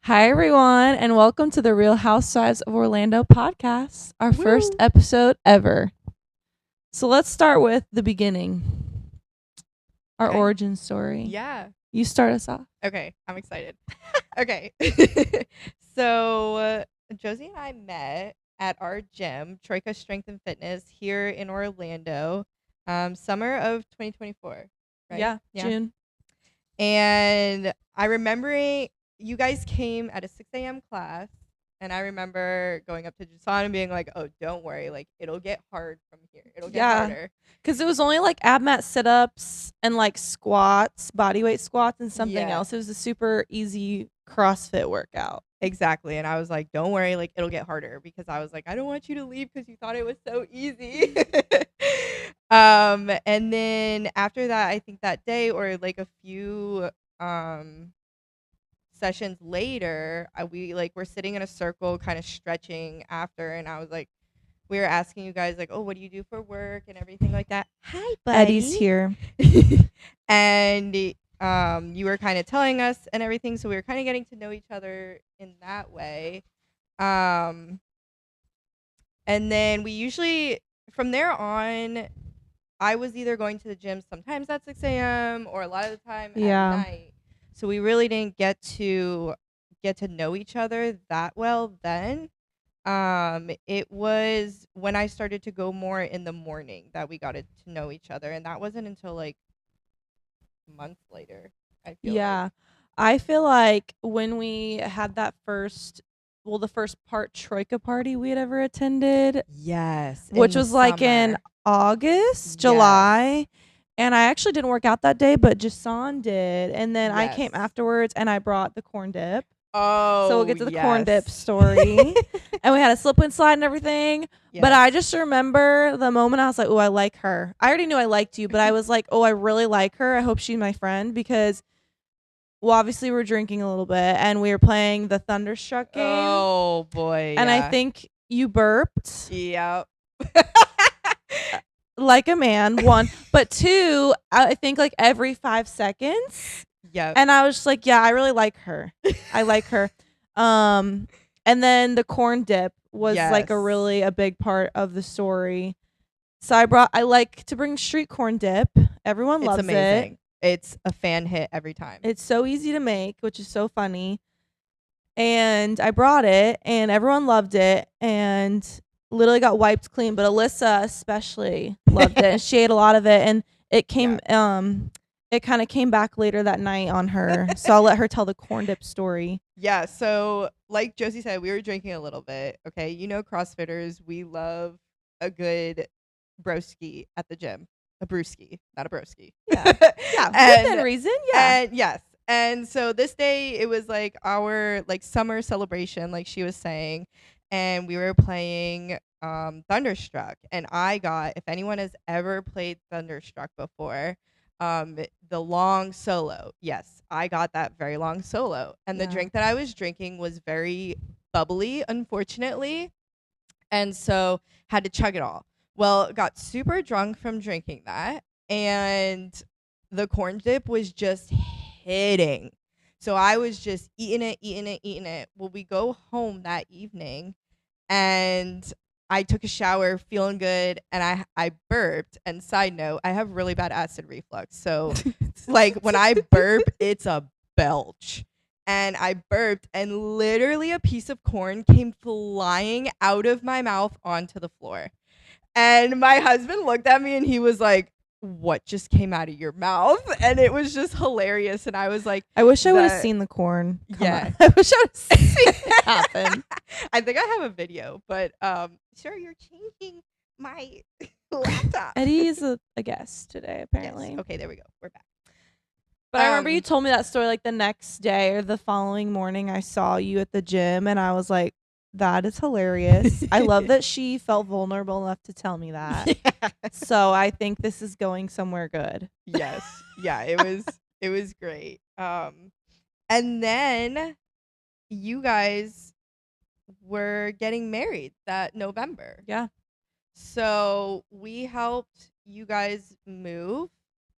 Hi, everyone, and welcome to the Real Housewives of Orlando podcast, our first Woo! episode ever. So let's start with the beginning, our Okay. origin story. Yeah. You start us off. Okay. I'm excited. Okay. So Josie and I met at our gym, Troika Strength and Fitness, here in Orlando, summer of 2024. Right? Yeah, Yeah. June. And I remember you guys came at a 6 a.m. class, and I remember going up to Jason and being like, "Oh, don't worry, like it'll get hard from here. It'll get Yeah, harder." because it was only like ab mat sit ups and like squats, body weight squats, and something Yeah. else. It was a super easy CrossFit workout. Exactly. And I was like, don't worry, like it'll get harder because I was like, I don't want you to leave because you thought it was so easy. And then after that, I think that day or like a few sessions later, we like were sitting in a circle kind of stretching after, and I was like, we were asking you guys like, oh, what do you do for work and everything like that. Hi, Eddie's buddy. here. And you were kind of telling us and everything, so we were kind of getting to know each other in that way. um and then we usually from there on, I was either going to the gym sometimes at 6 a.m. or a lot of the time at Yeah. night, so we really didn't get to know each other that well then. It was when I started to go more in the morning that we got to know each other, and that wasn't until like months later, I feel like. Yeah. I feel like when we had that the first part Troika party we had ever attended, Yes, in which the was like in summer. August, Yes. July. And I actually didn't work out that day, but Jason did. And then I came Yes. afterwards and I brought the corn dip. Oh, So we'll get to the corn dip yes. story. And we had a slip and slide and everything. But I just remember the moment I was like, oh, I like her. I already knew I liked you, but I was like, oh, I really like her. I hope she's my friend because, well, obviously we're drinking a little bit and we were playing the Thunderstruck game. Oh boy. And yeah. I think you burped Yep. like a man, one. But two, I think like every 5 seconds. Yep. And I was just like, yeah, I really like her. I like her. And then the corn dip was like a big part of the story. So I like to bring street corn dip. Everyone It's loves amazing. it. It's a fan hit every time. It's so easy to make, which is so funny. And I brought it and everyone loved it and literally got wiped clean, but Alyssa especially loved it and she ate a lot of it, and it came it kind of came back later that night on her. So I'll let her tell the corn dip story. Yeah, so like Josie said, we were drinking a little bit. Okay, CrossFitters, we love a good broski at the gym. A brewski, not a broski. Yeah. Yeah, within reason. Yeah. And yes. And so this day it was like our like summer celebration, like she was saying, and we were playing Thunderstruck, and I got, if anyone has ever played Thunderstruck before, the long solo. Yes, I got that very long solo. And the Yeah. drink that I was drinking was very bubbly, unfortunately. And so had to chug it all. Well, got super drunk from drinking that, and the corn dip was just hitting. So I was just eating it, eating it, eating it. Well, we go home that evening, and I took a shower feeling good, and I burped. And side note, I have really bad acid reflux. So like when I burp, it's a belch. And I burped, and literally a piece of corn came flying out of my mouth onto the floor. And my husband looked at me and he was like, what just came out of your mouth? And it was just hilarious. And I was like, I wish I would have seen the corn. Yeah. I wish I would have seen it happen. I think I have a video, but sir, you're changing my laptop. Eddie is a guest today, apparently. Yes. Okay, there we go. We're back. But I remember you told me that story like the next day or the following morning. I saw you at the gym and I was like, that is hilarious. I love that she felt vulnerable enough to tell me that. Yeah. So I think this is going somewhere good. Yes. Yeah, it was great. And then you guys were getting married that November. Yeah. So we helped you guys move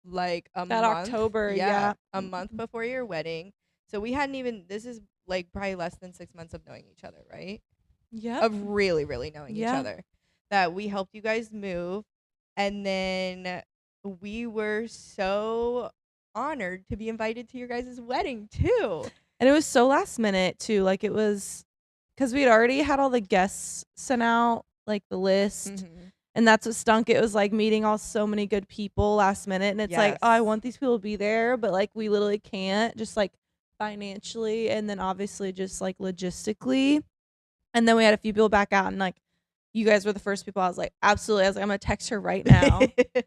like a That month. October, yeah. A month before your wedding. So we hadn't even, this is like probably less than 6 months of knowing each other, right? Yeah. Of really, really knowing each Yeah. other. That we helped you guys move. And then we were so honored to be invited to your guys' wedding too. And it was so last minute too. Like it was because we'd already had all the guests sent out, like the list. Mm-hmm. And that's what stunk. It was like meeting so many good people last minute. And it's like, oh, I want these people to be there, but like we literally can't, just like financially and then obviously just like logistically. And then we had a few people back out, and like you guys were the first people. I was like, absolutely. I was like, I'm gonna text her right now.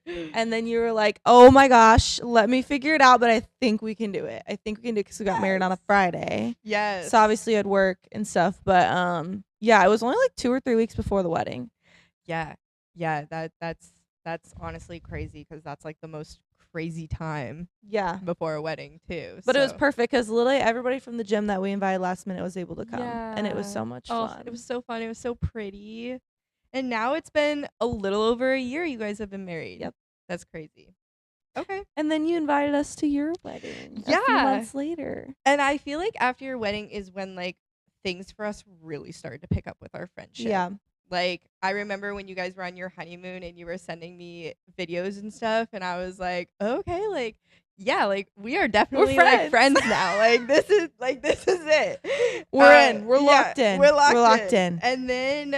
And then you were like, oh my gosh, let me figure it out, but I think we can do it. I think we can do it because we got married on a Friday. Yes. So obviously you had work and stuff, but yeah, it was only like 2 or 3 weeks before the wedding. Yeah. That's honestly crazy because that's like the most crazy time. Yeah. Before a wedding too. But it was perfect because literally everybody from the gym that we invited last minute was able to come, and it was so much fun. It was so fun. It was so pretty. And now it's been a little over a year you guys have been married. Yep. That's crazy. Okay. And then you invited us to your wedding a few months later. And I feel like after your wedding is when like things for us really started to pick up with our friendship. Yeah. Like I remember when you guys were on your honeymoon and you were sending me videos and stuff, and I was like, okay, like yeah, like we are definitely like friends now. Like this is it. We're in. We're locked in. We're locked in. And then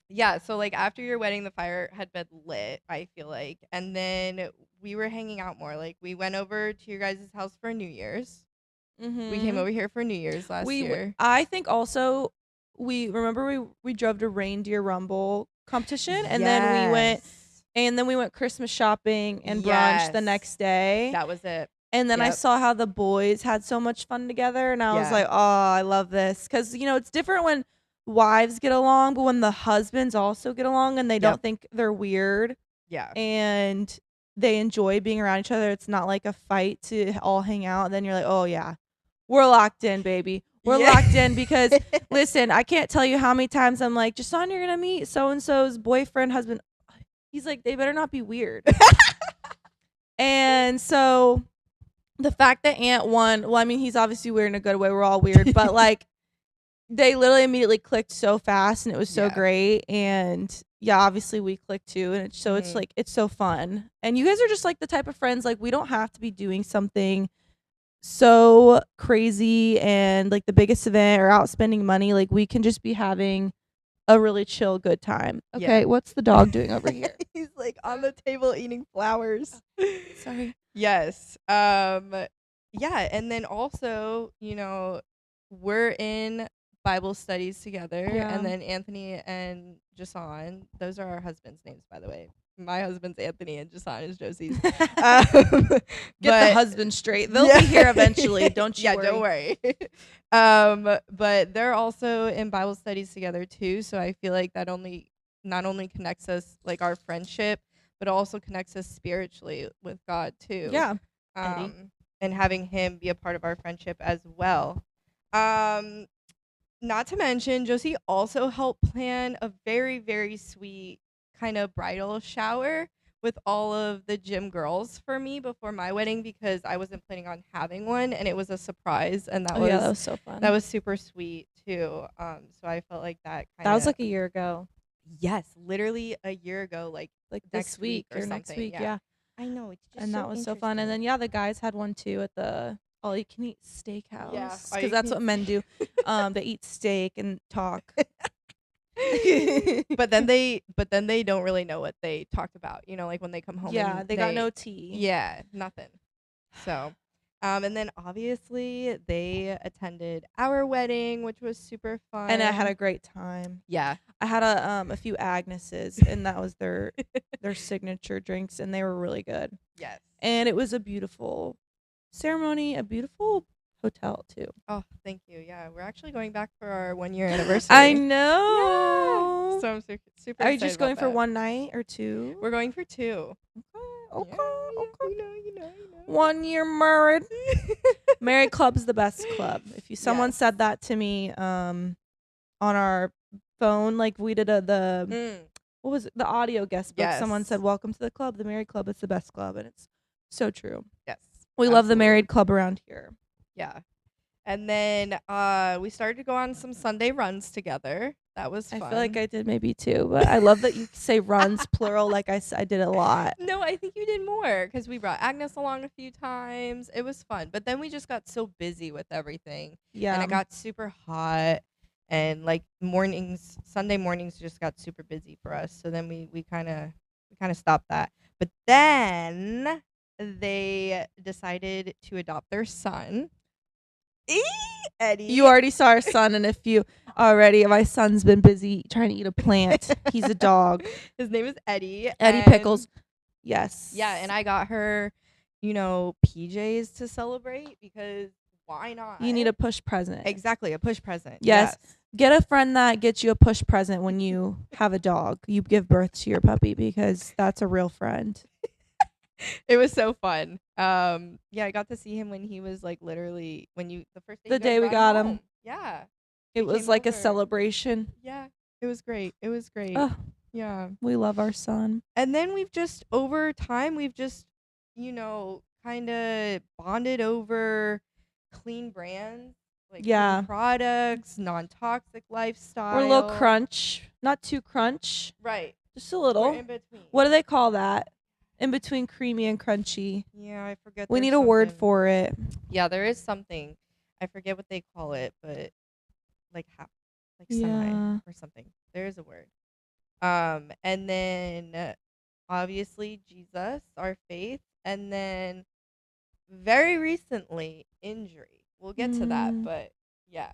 yeah, so like after your wedding the fire had been lit, I feel like. And then we were hanging out more. Like we went over to your guys' house for New Year's. Mm-hmm. We came over here for New Year's last year. I think also we drove to Reindeer Rumble competition, and then we went Christmas shopping and brunch the next day. That was it. And then I saw how the boys had so much fun together, and I was like, oh, I love this. Because, you know, it's different when wives get along, but when the husbands also get along and they don't think they're weird. Yeah. And they enjoy being around each other. It's not like a fight to all hang out. And then you're like, oh, yeah, we're locked in, baby. We're locked in because, listen, I can't tell you how many times I'm like, Jason, you're going to meet so-and-so's boyfriend, husband. He's like, they better not be weird. And so the fact that Aunt won, well, I mean, he's obviously weird in a good way. We're all weird. But, like, they literally immediately clicked so fast, and it was so great. And, yeah, obviously we clicked, too. And it's like, it's so fun. And you guys are just, like, the type of friends, like, we don't have to be doing something so crazy and like the biggest event or out spending money. Like we can just be having a really chill good time. Okay, what's the dog doing over here? He's like on the table eating flowers. Sorry. Yes. Yeah, and then also, you know, we're in Bible studies together, and then Anthony and Jason, those are our husbands' names, by the way. My husband's Anthony and Jason is Josie's. Get the husband straight. They'll be here eventually. Don't you worry. Don't worry. But they're also in Bible studies together too. So I feel like that not only connects us like our friendship, but also connects us spiritually with God too. Yeah. And having him be a part of our friendship as well. Not to mention, Josie also helped plan a very, very sweet kind of bridal shower with all of the gym girls for me before my wedding because I wasn't planning on having one, and it was a surprise, and that was so fun. That was super sweet too. So I felt like that was like a year ago. Yes, literally a year ago, like this week or next week. Yeah. I know, it's just and that was so fun. And then the guys had one too at the all you can eat steakhouse. Yeah, because that's what men do. They eat steak and talk. but then they don't really know what they talked about, you know, like when they come home. Yeah, they got no tea. Yeah, nothing. So and then obviously they attended our wedding, which was super fun, and I had a great time. Yeah, I had a few Agnes's, and that was their signature drinks, and they were really good. Yes, and it was a beautiful ceremony, a beautiful hotel too. Oh, thank you. Yeah, we're actually going back for our 1-year anniversary. I know. Yeah. So I'm super Are you just going for one night or two? We're going for 2. Okay. You know. 1 year married. Married club is the best club. If someone said that to me on our phone, like we did what was it? The audio guest book. Yes. Someone said, "Welcome to the club. The married club is the best club," and it's so true. Yes. We love the married club around here. Yeah. And then we started to go on some Sunday runs together. That was fun. I feel like I did maybe 2, but I love that you say runs plural. Like I did a lot. No, I think you did more because we brought Agnes along a few times. It was fun. But then we just got so busy with everything. Yeah. And it got super hot. And like Sunday mornings just got super busy for us. So then we kind of stopped that. But then they decided to adopt their son. Eddie. You already saw our son, and if you already, my son's been busy trying to eat a plant. He's a dog. His name is Eddie. Eddie Pickles. Yes. Yeah, and I got her, PJs to celebrate because why not? You need a push present. Exactly, a push present. Yes. Get a friend that gets you a push present when you have a dog. You give birth to your puppy because that's a real friend. It was so fun. Yeah, I got to see him when he was like literally the first day. The day we got him. Yeah. It was like a celebration. Yeah. It was great. Oh, Yeah. we love our son. And then over time, we've just, kind of bonded over clean brands, like clean products, non-toxic lifestyle. We're a little crunch. Not too crunch. Right. Just a little. We're in between. What do they call that? In between creamy and crunchy. Yeah, I forget. We need a word for it. Yeah, there is something. I forget what they call it, but like semi or something. There is a word. And then obviously Jesus, our faith, and then very recently injury. We'll get to that, but yeah.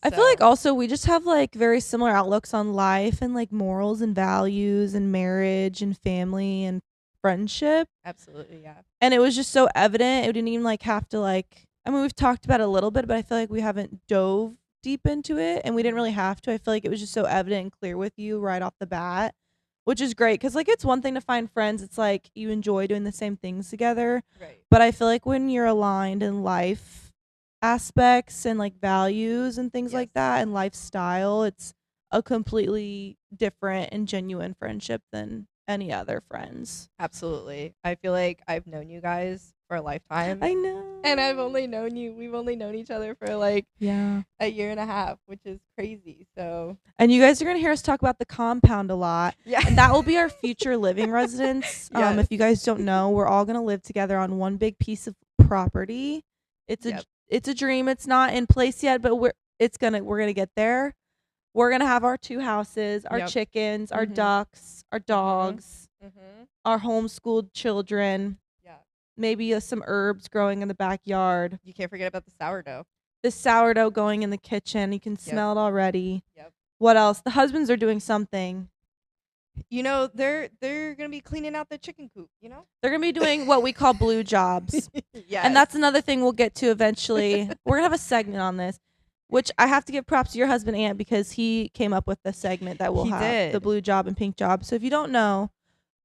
I feel like also we just have like very similar outlooks on life and like morals and values and marriage and family and friendship. Absolutely, yeah. And it was just so evident. It didn't even like have to like, I mean, we've talked about it a little bit, but I feel like we haven't dove deep into it, and we didn't really have to. I feel like it was just so evident and clear with you right off the bat, which is great because like it's one thing to find friends. It's like you enjoy doing the same things together. Right. But I feel like when you're aligned in life aspects and like values and things like that and lifestyle, it's a completely different and genuine friendship than any other friends. Absolutely. I feel like I've known you guys for a lifetime. I know. And we've only known each other for like a year and a half, which is crazy. So, and you guys are going to hear us talk about the compound a lot. Yeah. And that will be our future living residence. If you guys don't know, we're all going to live together on one big piece of property. It's a dream. It's not in place yet, but we're gonna get there. We're gonna have our 2 houses, our chickens, our ducks, our dogs, our homeschooled children. Yeah. Maybe some herbs growing in the backyard. You can't forget about the sourdough. The sourdough going in the kitchen. You can smell it already. Yep. What else? The husbands are doing something. They're gonna be cleaning out the chicken coop. They're gonna be doing what we call blue jobs. Yeah, and that's another thing we'll get to eventually. We're gonna have a segment on this, which I have to give props to your husband Ant because he came up with the segment that we'll have the blue job and pink job. So if you don't know,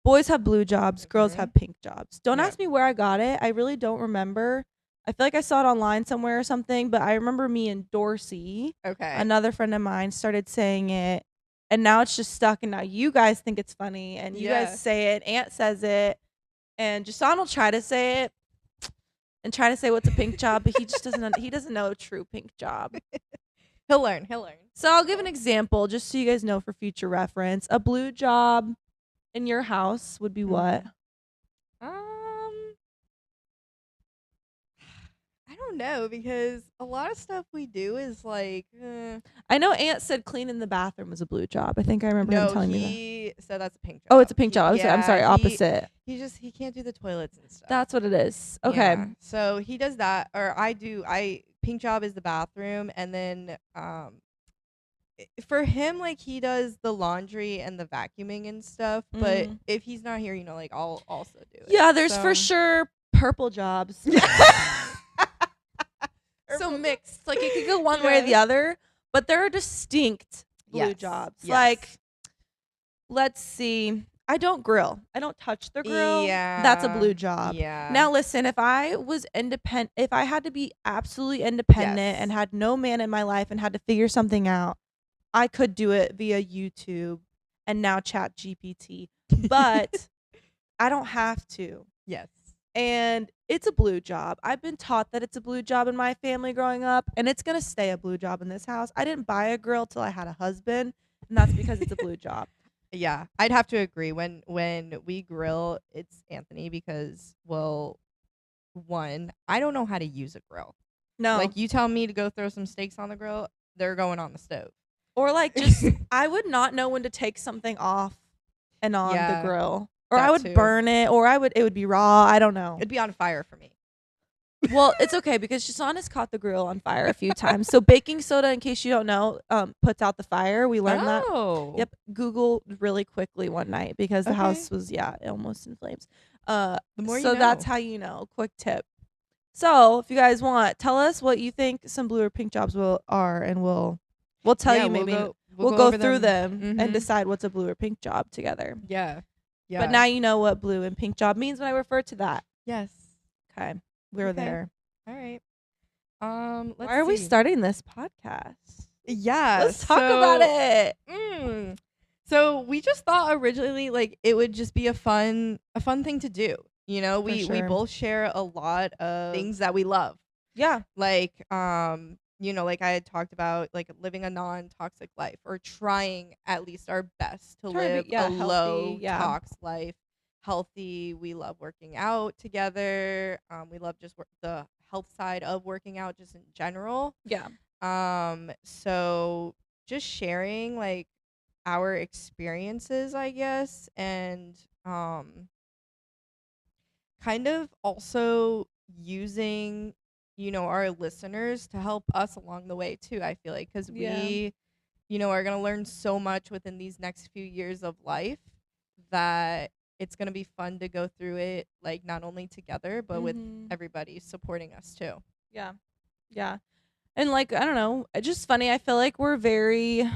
boys have blue jobs, girls have pink jobs. Don't ask me where I got it. I really don't remember. I feel like I saw it online somewhere or something, but I remember me and Dorsey, another friend of mine, started saying it. And now it's just stuck, and now you guys think it's funny, and you guys say it. Aunt says it, and Jason will try to say it, and try to say what's a pink job, but he just doesn't. He doesn't know a true pink job. He'll learn. So I'll give an example, just so you guys know for future reference. A blue job in your house would be what? I don't know, because a lot of stuff we do is like. I know Aunt said cleaning the bathroom was a blue job. I think I remember him telling me that. He said that's a pink job. Oh, it's a pink job. I'm sorry, opposite. He can't do the toilets and stuff. That's what it is. Okay. Yeah. So he does that, or I do. Pink job is the bathroom, and then for him, like he does the laundry and the vacuuming and stuff. But if he's not here, like I'll also do it. Yeah, there's for sure purple jobs. So mixed, like it could go one way or the other, but there are distinct blue jobs. Yes. Like, let's see, I don't grill. I don't touch the grill. Yeah, that's a blue job. Yeah. Now listen, if I was independent, if I had to be absolutely independent and had no man in my life and had to figure something out, I could do it via YouTube and now Chat GPT. But I don't have to. Yes. And it's a blue job. I've been taught that it's a blue job in my family growing up, and it's gonna stay a blue job in this house. I didn't buy a grill till I had a husband, and that's because it's a blue job. Yeah, I'd have to agree. When we grill, it's Anthony because, well, one, I don't know how to use a grill. No, Like, you tell me to go throw some steaks on the grill, they're going on the stove. or like just I would not know when to take something off and on the Yeah, grill, or that I would too. burn it, or it would be raw. I don't know. It'd be on fire for me. Well, it's okay because Shasan has caught the grill on fire a few times. So baking soda, in case you don't know, puts out the fire. We learned that. Oh. Yep. Google really quickly one night because the Okay. house was almost in flames. The more So you know. that's how you know. Quick tip. So if you guys want, tell us what you think some blue or pink jobs are, and we'll tell you maybe we'll go over through them Mhm. and decide what's a blue or pink job together. Yeah. Yeah. But now you know what blue and pink job means when I refer to that. Yes. Okay, we're Okay. there. All right. Let's Why are we see. starting this podcast? Yeah. Let's talk about it. So we just thought originally like it would just be a fun thing to do. You know, For we sure. both share a lot of things that we love. Yeah. Like you know, like I had talked about, like living a non-toxic life, or trying at least our best to Trying to live be- yeah, a healthy, low yeah. tox life. Healthy. We love working out together. We love just the health side of working out just in general. Yeah. So just sharing like our experiences, I guess, and kind of also using, you know, our listeners to help us along the way too. I feel like because Yeah. we, you know, are gonna learn so much within these next few years of life that it's gonna be fun to go through it, like not only together but with Mhm. everybody supporting us too. Yeah. Yeah. And like, I don't know, it's just funny. I feel like we're very, what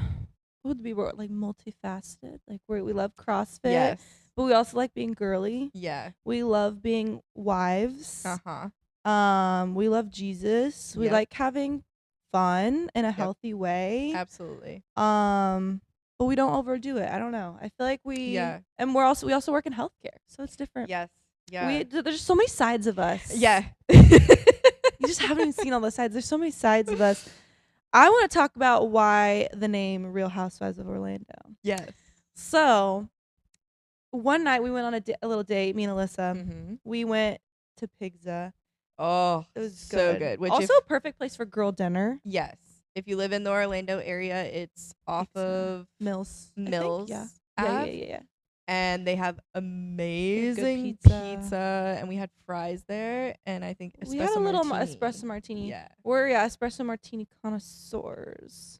would be word, like multifaceted. Like we love CrossFit, Yes. but we also like being girly. Yeah. We love being wives. Uh-huh. We love Jesus. We Yep. like having fun in a healthy way. Absolutely. But we don't overdo it. I don't know. I feel like and we also work in healthcare, so it's different. Yes. Yeah. There's so many sides of us. Yeah. You just haven't even seen all the sides. There's so many sides of us. I want to talk about why the name Real Housewives of Orlando. Yes. So, one night we went on a little date, me and Alyssa. Mm-hmm. We went to Pizza. Oh, It was so good. Which also a perfect place for girl dinner. yes, if you live in the Orlando area, it's off of Mills. I think. Mills. Yeah. Ave, Yeah. And they have amazing pizza. pizza, and we had fries there, and I think We had a little martini. espresso martini. Yeah. We're espresso martini connoisseurs.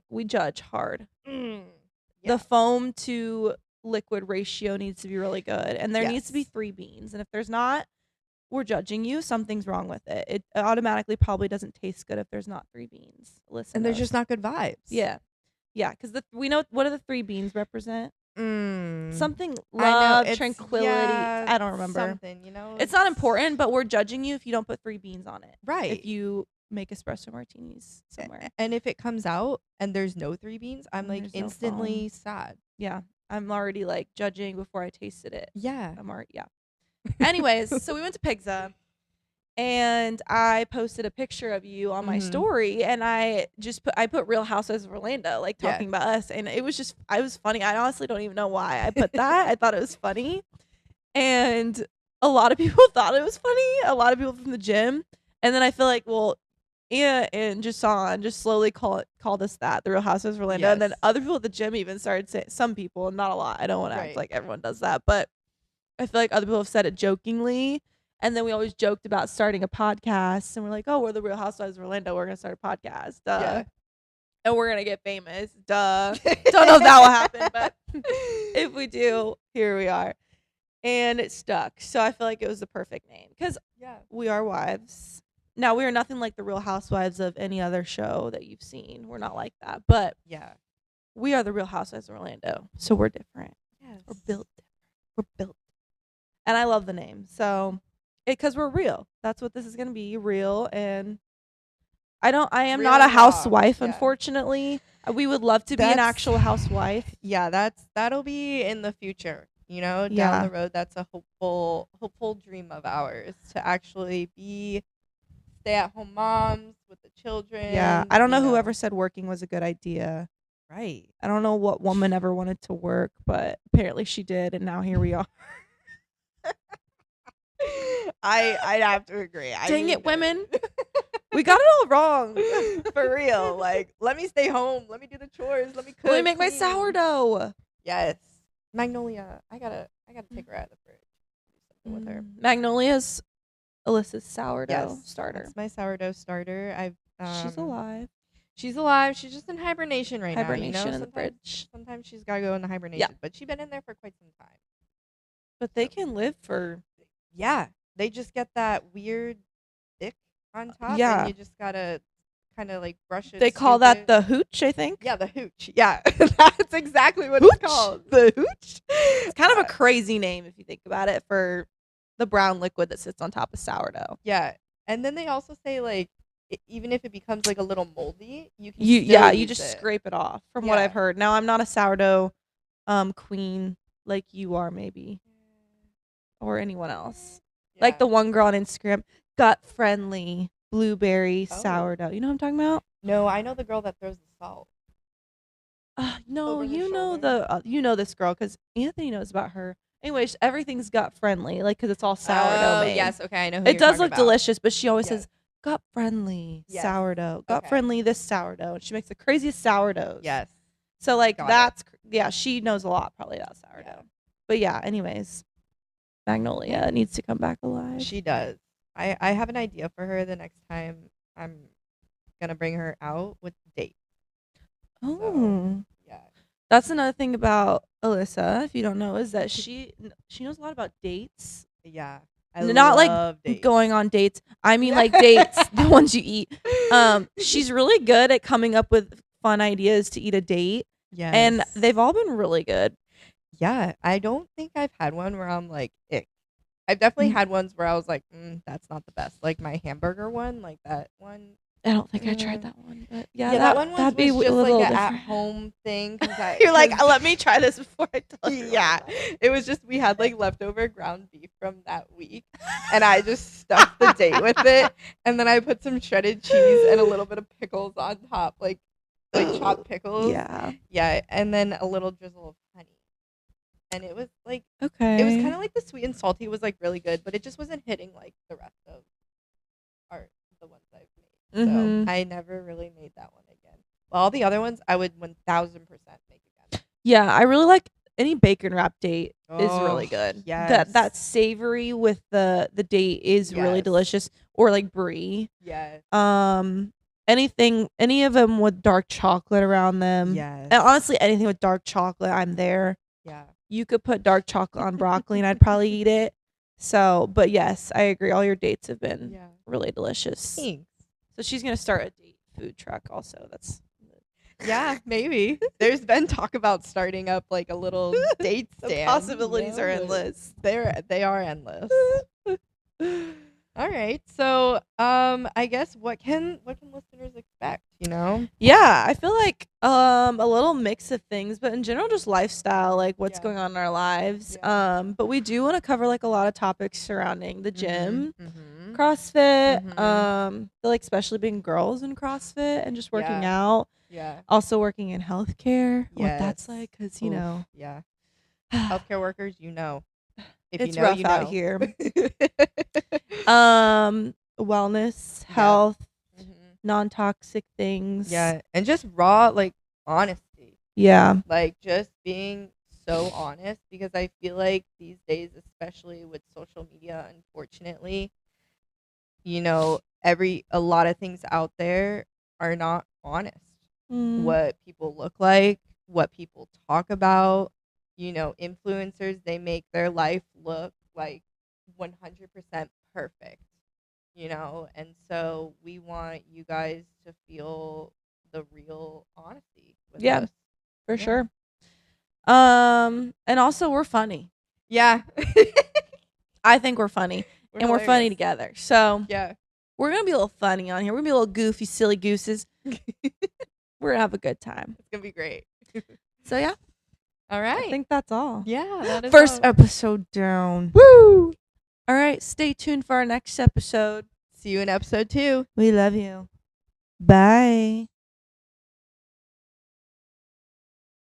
We judge hard. Yeah. The foam to liquid ratio needs to be really good, and there needs to be Yes. 3 beans. And if there's not, we're judging you. Something's wrong with it. It automatically probably doesn't taste good if there's not 3 beans. Listen, and there's just not good vibes. yeah, because we know what do the 3 beans represent? Something I know, love, it's- tranquility. yeah, I don't remember. Something, you know. It's not important, but we're judging you if you don't put 3 beans on it. Right. If you make espresso martinis somewhere. And if it comes out and there's no 3 beans, I'm And like there's no instantly sad. Yeah. I'm already like judging before I tasted it. Yeah. I'm already, yeah. Anyways, so we went to Pizza, and I posted a picture of you on my Mhm. story, and I put Real Housewives of Orlando, like Yeah. talking about us, and it was funny. I honestly don't even know why I put that. I thought it was funny, and a lot of people thought it was funny. A lot of people from the gym, and then I feel like, well, Anna and Jason just slowly called us that, the Real Housewives of Orlando, and then Yes. other people at the gym even started saying, some people, not a lot. I don't want to act Right. like everyone does that, but I feel like other people have said it jokingly. And then we always joked about starting a podcast, and we're like, oh, we're the Real Housewives of Orlando. We're going to start a podcast. Duh. Yeah. And we're going to get famous. Duh. Don't know if that will happen, but if we do, here we are. And it stuck. So I feel like it was the perfect name because Yeah. we are wives. Now, we are nothing like the Real Housewives of any other show that you've seen. We're not like that. But Yeah. we are the Real Housewives of Orlando. So we're different. Yes. We're built different. We're built. And I love the name. So, because we're real. That's what this is going to be, real. And I am Real not a and raw. housewife, Yeah. unfortunately. We would love to be an That's- actual housewife. Yeah, that'll be in the future. down Yeah. the road. That's a hopeful dream of ours, to actually be stay-at-home moms with the children. Yeah. I don't know whoever said working was a good idea. Right. I don't know what woman ever wanted to work, but apparently she did, and now here we are. I'd have to agree. Dang it, women. We got it all wrong. For real. Like, let me stay home. Let me do the chores. Let me cook. Let me make my clean. sourdough. Yes. Magnolia. I gotta take her out of the fridge. Do something with her. Magnolia's Alyssa's sourdough Yes, starter. That's my sourdough starter. She's alive. She's alive. She's just in hibernation right Hibernation now. in the fridge. Sometimes she's gotta go into hibernation. But she's been in there for quite some time. But they can live for. Yeah. They just get that weird thick on top. Yeah. And you just gotta kind of like brush it. They call that the hooch, I think. Yeah, the hooch. Yeah. That's exactly what it's called. The hooch. It's kind of a crazy name if you think about it, for the brown liquid that sits on top of sourdough. Yeah. And then they also say, like, even if it becomes like a little moldy, you can you just scrape it off, from what I've heard. Now, I'm not a sourdough queen like you are, maybe, or anyone else. Like the one girl on Instagram, gut friendly blueberry sourdough. You know what I'm talking about? No, I know the girl that throws the salt. No, you know this girl, because Anthony knows about her. Anyways, everything's gut friendly, like, because it's all sourdough made. Yes, okay, I know. It does look delicious, but she always says gut friendly sourdough, gut Okay. friendly this sourdough. She makes the craziest sourdoughs. Yes. So like Got she knows a lot probably about sourdough. But yeah, anyways, Magnolia needs to come back alive. She does. I have an idea for her the next time I'm gonna bring her out with dates. Oh. So, yeah. That's another thing about Alyssa, if you don't know, is that she knows a lot about dates. Yeah. Not like dates. going on dates. I mean like dates, the ones you eat. She's really good at coming up with fun ideas to eat a date. Yeah. And they've all been really good. Yeah. I don't think I've had one where I'm like, ick. I've definitely had ones where I was like, that's not the best. Like my hamburger one, like that one. I don't think I tried that one, but that one that'd be was just a little like an different. at-home thing. You're like, let me try this before I tell you. Yeah, it was just we had like leftover ground beef from that week, and I just stuffed the date with it, and then I put some shredded cheese and a little bit of pickles on top, like chopped pickles. Yeah, and then a little drizzle of honey. And it was like, okay, it was kind of like the sweet and salty was like really good, but it just wasn't hitting like the rest of the ones I've made. So I never really made that one again. Well, all the other ones I would 1000% make again. Yeah, I really like any bacon wrap date is really good. Yeah, that savory with the date is really delicious. Or like brie. Yeah. Any of them with dark chocolate around them. Yes. And honestly, anything with dark chocolate, I'm there. Yeah. You could put dark chocolate on broccoli and I'd probably eat it. So, but yes, I agree. All your dates have been really delicious. Thanks. So she's going to start a date food truck also. Yeah, maybe. There's been talk about starting up like a little date stand. The possibilities are endless. They are endless. All right. So, I guess what can listeners expect, you know? Yeah, I feel like a little mix of things, but in general just lifestyle, like what's going on in our lives. But we do want to cover like a lot of topics surrounding the gym, CrossFit, feel like especially being girls in CrossFit and just working out. Yeah. Also working in healthcare, what that's like, cuz you know. Yeah. Healthcare workers, you know. If it's you know, rough you know. out here. Wellness, health, non-toxic things. Yeah, and just raw like honesty. Yeah. Like just being so honest, because I feel like these days, especially with social media, unfortunately, you know, a lot of things out there are not honest. What people look like, what people talk about, you know, influencers, they make their life look like 100% perfect, you know, and so we want you guys to feel the real honesty with us. For sure. And also we're funny. Yeah. I think we're funny. And we're funny together. So we're gonna be a little funny on here. We're gonna be a little goofy, silly gooses. We're gonna have a good time. It's gonna be great. So yeah. All I right. think that's all. Yeah, that is First all. episode down. Woo! All right, stay tuned for our next episode. See you in episode 2. We love you. Bye.